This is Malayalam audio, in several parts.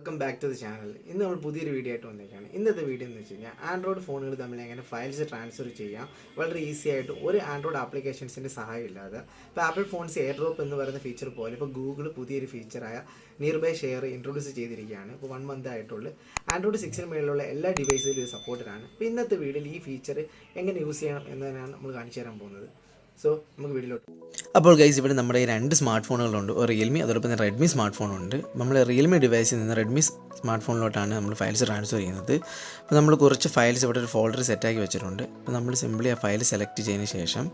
Welcome back to the channel. ഇന്ന് നമ്മൾ പുതിയൊരു വീഡിയോ ആയിട്ട് വന്നേക്കാണ്. ഇന്നത്തെ വീഡിയോ എന്ന് വെച്ച് കഴിഞ്ഞാൽ ആൻഡ്രോയിഡ് ഫോണുകൾ തമ്മിൽ എങ്ങനെ ഫയൽസ് ട്രാൻസ്ഫർ ചെയ്യാം വളരെ ഈസി ആയിട്ട് ഒരു ആൻഡ്രോയിഡ് ആപ്ലിക്കേഷൻസിൻ്റെ സഹായം ഇല്ലാതെ. ഇപ്പോൾ ആപ്പിൾ ഫോൺസ് എയർ ഡ്രോപ്പ് എന്ന് പറയുന്ന ഫീച്ചർ പോലെ ഇപ്പോൾ ഗൂഗിൾ പുതിയൊരു ഫീച്ചറായ നിയർബൈ ഷെയർ ഇൻട്രൊഡ്യൂസ് ചെയ്തിരിക്കുകയാണ്. ഇപ്പോൾ 1 മന്ത് ആയിട്ടുള്ളൂ. ആൻഡ്രോയിഡ് 6 മേലുള്ള എല്ലാ ഡിവൈസിലും ഇത് സപ്പോർട്ടഡാണ്. ഇപ്പോൾ ഇന്നത്തെ വീഡിയോയിൽ ഈ ഫീച്ചർ എങ്ങനെ യൂസ് ചെയ്യണം എന്നതിനാണ് നമ്മൾ കാണിച്ചു തരാൻ പോകുന്നത്. സോ നമുക്ക് വീഡിയോയിലോട്ട്. അപ്പോൾ ഗൈസ്, ഇവിടെ നമ്മുടെ 2 സ്മാർട്ട് ഫോണുകളുണ്ട്. ഒരു റിയൽമി, അതോടൊപ്പം തന്നെ റെഡ്മി സ്മാർട്ട് ഫോണുണ്ട്. നമ്മൾ റിയൽമി ഡിവൈസിൽ നിന്ന് റെഡ്മി സ്മാർട്ട് ഫോണിലോട്ടാണ് നമ്മൾ ഫയൽസ് ട്രാൻസ്ഫർ ചെയ്യുന്നത്. അപ്പോൾ നമ്മൾ കുറച്ച് ഫയൽസ് ഇവിടെ ഒരു ഫോൾഡർ സെറ്റാക്കി വെച്ചിട്ടുണ്ട്. അപ്പോൾ നമ്മൾ സിംപ്ലി ആ ഫയൽ സെലക്ട് ചെയ്തതിന് ശേഷം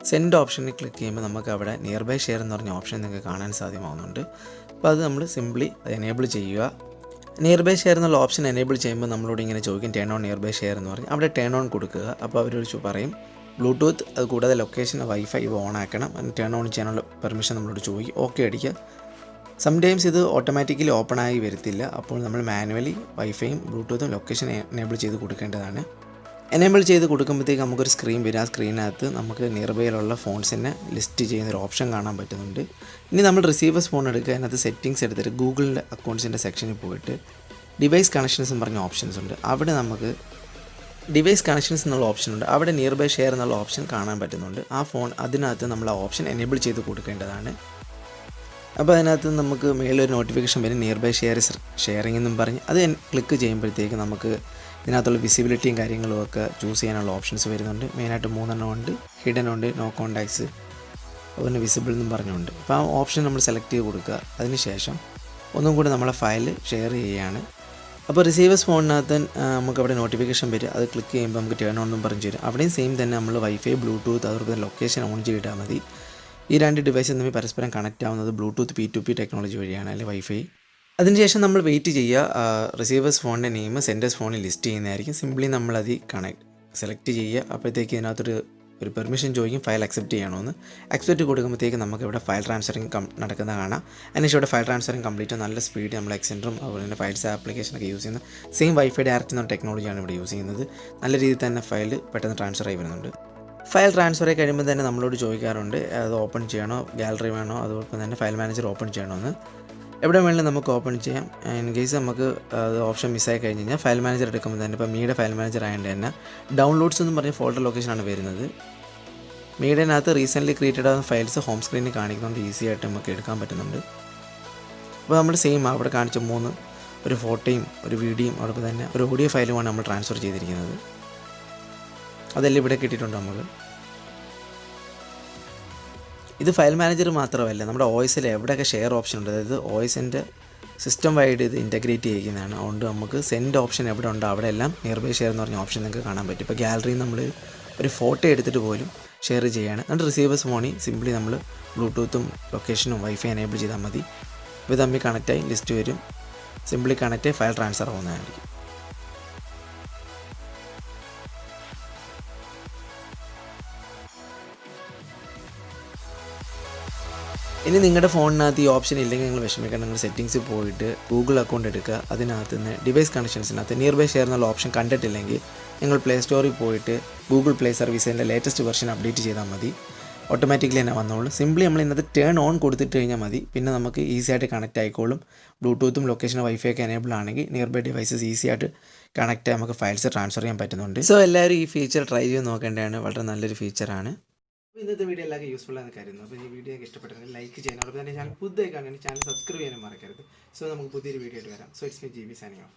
സെൻഡ് ഓപ്ഷനിൽ ക്ലിക്ക് ചെയ്യുമ്പോൾ നമുക്ക് അവിടെ നിയർ ബൈ ഷെയർ എന്ന് പറഞ്ഞ ഓപ്ഷൻ നിങ്ങൾക്ക് കാണാൻ സാധ്യമാവുന്നുണ്ട്. അപ്പോൾ അത് നമ്മൾ സിംപ്ലി എനേബിൾ ചെയ്യുക. നിയർ ബൈ ഷെയർ എന്നുള്ള ഓപ്ഷൻ എനേബിൾ ചെയ്യുമ്പോൾ നമ്മളോട് ഇങ്ങനെ ചോദിക്കും turn on nearby share എന്ന് പറഞ്ഞ് അവിടെ ടേൺ ഓൺ കൊടുക്കുക. അപ്പോൾ അവരൊരു പറയും ബ്ലൂടൂത്ത്, അത് കൂടാതെ ലൊക്കേഷൻ, വൈഫൈ ഇവ ഓൺ ആക്കണം. ടേൺ ഓൺ ചെയ്യാനുള്ള പെർമിഷൻ നമ്മളോട് ചോദിക്കും. ഓക്കെ അടിക്കുക. സംടൈംസ് ഇത് ഓട്ടോമാറ്റിക്കലി ഓപ്പൺ ആയി വരത്തില്ല. അപ്പോൾ നമ്മൾ മാനുവലി വൈഫൈയും ബ്ലൂടൂത്തും ലൊക്കേഷൻ എനേബിൾ ചെയ്ത് കൊടുക്കേണ്ടതാണ്. എനേബിൾ ചെയ്ത് കൊടുക്കുമ്പോഴത്തേക്ക് നമുക്കൊരു സ്ക്രീൻ വരും. ആ സ്ക്രീനകത്ത് നമുക്ക് നിയർ ബൈയിലുള്ള ഫോൺസിനെ ലിസ്റ്റ് ചെയ്യുന്നൊരു ഓപ്ഷൻ കാണാൻ പറ്റുന്നുണ്ട്. ഇനി നമ്മൾ റിസീവേഴ്സ് ഫോൺ എടുക്കുക. അതിനകത്ത് സെറ്റിങ്സ് എടുത്തിട്ട് ഗൂഗിളിൻ്റെ അക്കൗണ്ട്സിൻ്റെ സെക്ഷനിൽ പോയിട്ട് ഡിവൈസ് കണക്ഷൻസ് എന്ന് പറഞ്ഞ ഓപ്ഷൻസ് ഉണ്ട്. അവിടെ നമുക്ക് ഡിവൈസ് കണക്ഷൻസ് എന്നുള്ള ഓപ്ഷൻ ഉണ്ട്. അവിടെ നിയർ ബൈ ഷെയർ എന്നുള്ള ഓപ്ഷൻ കാണാൻ പറ്റുന്നുണ്ട്. ആ ഫോൺ അതിനകത്ത് നമ്മൾ ആ ഓപ്ഷൻ എനേബിൾ ചെയ്ത് കൊടുക്കേണ്ടതാണ്. അപ്പോൾ അതിനകത്ത് നമുക്ക് മേലൊരു നോട്ടിഫിക്കേഷൻ വരും, നിയർ ബൈ ഷെയർ ഷെയറിംഗ് എന്നും പറഞ്ഞ് അത് ക്ലിക്ക് ചെയ്യുമ്പോഴത്തേക്ക് നമുക്ക് ഇതിനകത്തുള്ള വിസിബിലിറ്റിയും കാര്യങ്ങളും ഒക്കെ ചൂസ് ചെയ്യാനുള്ള ഓപ്ഷൻസ് വരുന്നുണ്ട്. മെയിനായിട്ട് 3 ഉണ്ട്. ഹിഡൻ ഉണ്ട്, നോ കോണ്ടാക്ട്സ്, അതുപോലെ വിസിബിൾ എന്നും പറഞ്ഞുകൊണ്ട്. അപ്പോൾ ആ ഓപ്ഷൻ നമ്മൾ സെലക്ട് ചെയ്ത് കൊടുക്കുക. അതിനുശേഷം ഒന്നും കൂടി നമ്മളെ ഫയൽ ഷെയർ ചെയ്യുകയാണ്. അപ്പോൾ റിസീവേഴ്സ് ഫോണിനകത്ത് നമുക്ക് അവിടെ നോട്ടിഫിക്കേഷൻ വരും. അത് ക്ലിക്ക് ചെയ്യുമ്പോൾ നമുക്ക് ടേൺ ഓൺ എന്നും പറഞ്ഞു തരും. അവിടെയും സെയിം തന്നെ നമ്മൾ വൈഫൈ, ബ്ലൂടൂത്ത്, അതുപോലെ ലൊക്കേഷൻ ഓൺ ചെയ്തിട്ടാൽ മതി. ഈ 2 ഡിവൈസും തമ്മിൽ പരസ്പരം കണക്റ്റ് ആവുന്നത് ബ്ലൂടൂത്ത് P2P ടെക്നോളജി വഴിയാണ്, അല്ലെങ്കിൽ വൈഫൈ. അതിനുശേഷം നമ്മൾ വെയിറ്റ് ചെയ്യുക. റിസീവേഴ്സ് ഫോണിൻ്റെ നെയിം സെൻഡേഴ്സ് ഫോണിൽ ലിസ്റ്റ് ചെയ്യുന്നതായിരിക്കും. സിംപ്ലി നമ്മളത് സെലക്ട് ചെയ്യുക. അപ്പോഴത്തേക്ക് ഇതിനകത്തൊരു പെർമിഷൻ ചോദിക്കും, ഫയൽ അക്സെപ്റ്റ് ചെയ്യണമെന്ന്. അക്സെപ്റ്റ് കൊടുക്കുമ്പോഴത്തേക്ക് നമുക്ക് ഇവിടെ ഫയൽ ട്രാൻസ്ഫറിങ് നടക്കുന്ന കാണാം. അതിനുശേഷം ഇവിടെ ഫയൽ ട്രാൻസ്ഫറിങ് കംപ്ലീറ്റ് നല്ല സ്പീഡ് നമ്മൾ എക്സെൻഡറും അതുപോലെ തന്നെ ഫയൽസ് ആപ്ലിക്കേഷനൊക്കെ യൂസ് ചെയ്യുന്ന സെയിം വൈഫൈ ഡയറക്റ്റ് എന്ന ടെക്നോളജിയാണ് ഇവിടെ യൂസ് ചെയ്യുന്നത്. നല്ല രീതിയിൽ തന്നെ ഫയൽ പെട്ടെന്ന് ട്രാൻസ്ഫർ ആയി വരുന്നുണ്ട്. ഫയൽ ട്രാൻസ്ഫർ ആയി കഴിയുമ്പോൾ തന്നെ നമ്മളോട് ചോദിക്കാറുണ്ട് അത് ഓപ്പൺ ചെയ്യണോ, ഗാലറി വേണോ, അതുപോലെ തന്നെ ഫയൽ മാനേജർ ഓപ്പൺ ചെയ്യണമെന്ന്. എവിടെ വേണമെങ്കിലും നമുക്ക് ഓപ്പൺ ചെയ്യാം. ഇൻ കേസ് നമുക്ക് അത് ഓപ്ഷൻ മിസ്സായി കഴിഞ്ഞ് കഴിഞ്ഞാൽ ഫയൽ മാനേജർ എടുക്കുമ്പോൾ തന്നെ ഇപ്പോൾ മീയുടെ ഫയൽ മാനേജർ ആയതുകൊണ്ട് തന്നെ ഡൗൺലോഡ്സ് എന്ന് പറഞ്ഞ ഫോൾഡർ ലൊക്കേഷനാണ് വരുന്നത്. മീഡിയനകത്ത് റീസെൻ്റ്ലി ക്രിയേറ്റഡ് ആകുന്ന ഫയൽസ് ഹോം സ്ക്രീനിൽ കാണിക്കുന്നുണ്ട്. ഈസി ആയിട്ട് നമുക്ക് എടുക്കാൻ പറ്റുന്നുണ്ട്. അപ്പോൾ നമ്മൾ സെയിം അവിടെ കാണിച്ച 3 ഒരു ഫോട്ടോയും ഒരു വീഡിയോയും അതോടൊപ്പം തന്നെ ഒരു ഓഡിയോ ഫയലുമാണ് നമ്മൾ ട്രാൻസ്ഫർ ചെയ്തിരിക്കുന്നത്. അതെല്ലാം ഇവിടെ കിട്ടിയിട്ടുണ്ട് നമുക്ക്. ഇത് ഫയൽ മാനേജർ മാത്രമല്ല, നമ്മുടെ OSൽ എവിടെയൊക്കെ ഷെയർ ഓപ്ഷൻ ഉണ്ട്, അതായത് OSൻ്റെ സിസ്റ്റം വൈഡ് ഇത് ഇൻറ്റഗ്രേറ്റ് ചെയ്യുന്നതാണ്. അതുകൊണ്ട് നമുക്ക് സെൻഡ് ഓപ്ഷൻ എവിടെ ഉണ്ടോ അവിടെ എല്ലാം നിയർ ബൈ ഷെയർ എന്ന് പറഞ്ഞ ഓപ്ഷൻ നിങ്ങൾക്ക് കാണാൻ പറ്റും. ഇപ്പോൾ ഗാലറിയിൽ നമ്മൾ ഒരു ഫോട്ടോ എടുത്തിട്ട് പോലും ഷെയർ ചെയ്യുകയാണ്. എന്നിട്ട് റിസീവേഴ്സ് ഫോണിൽ സിംപ്ലി നമ്മൾ ബ്ലൂടൂത്തും ലൊക്കേഷനും വൈഫൈ എനേബിൾ ചെയ്താൽ മതി. ഇത് തമ്മിൽ കണക്റ്റായി ലിസ്റ്റ് വരും. സിംപ്ലി കണക്റ്റായി ഫയൽ ട്രാൻസ്ഫർ ആവുന്നതായിരിക്കും. ഇനി നിങ്ങളുടെ ഫോണിനകത്ത് ഈ ഓപ്ഷൻ ഇല്ലെങ്കിൽ നിങ്ങൾ വിഷമിക്കണം. നിങ്ങൾ സെറ്റിങ്സിൽ പോയിട്ട് ഗൂഗിൾ അക്കൗണ്ട് എടുക്കുക. അതിനകത്ത് നിന്ന് ഡിവൈസ് കണക്ഷൻസിനകത്ത് നിയർ ബൈ ഷെയർ എന്നുള്ള ഓപ്ഷൻ കണ്ടിട്ടില്ലെങ്കിൽ നിങ്ങൾ പ്ലേ സ്റ്റോറിൽ പോയിട്ട് ഗൂഗിൾ പ്ലേ സർവീസിൻ്റെ ലേറ്റസ്റ്റ് വെർഷൻ അപ്ഡേറ്റ് ചെയ്താൽ മതി. ഓട്ടോമാറ്റിക്കലി തന്നെ വന്നോളും. സിംപ്ലി നമ്മൾ ഇന്നത്തെ ടേൺ ഓൺ കൊടുത്തിട്ട് കഴിഞ്ഞാൽ മതി. പിന്നെ നമുക്ക് ഈസി ആയിട്ട് കണക്റ്റ് ആയിക്കോളും. ബ്ലൂടൂത്തും ലൊക്കേഷനും വൈഫൈ ഒക്കെ എനേബിൾ ആണെങ്കിൽ നിയർ ബൈ ഡിവൈസസ് ഈസി ആയിട്ട് കണക്റ്റ് ആയി നമുക്ക് ഫയൽസ് ട്രാൻസ്ഫർ ചെയ്യാൻ പറ്റുന്നുണ്ട്. സോ എല്ലാവരും ഈ ഫീച്ചർ ട്രൈ ചെയ്ത് നോക്കേണ്ടതാണ്. വളരെ നല്ലൊരു ഫീച്ചറാണ്. ഇന്നത്തെ വീഡിയോ എല്ലാവർക്കും യൂസ്ഫുൾ ആണെന്ന് കരുതുന്നു. അപ്പോൾ ഈ വീഡിയോ ഇഷ്ടപ്പെട്ടെങ്കിൽ ലൈക്ക് ചെയ്യാനും അതുപോലെ തന്നെ ചാനൽ പുതുതായി കാണുകയാണെങ്കിൽ ചാനൽ സബ്സ്ക്രൈബ് ചെയ്യാനും മറക്കരുത്. സോ നമുക്ക് പുതിയൊരു വീഡിയോ ആയിട്ട് വരാം. So it's me GB signing off.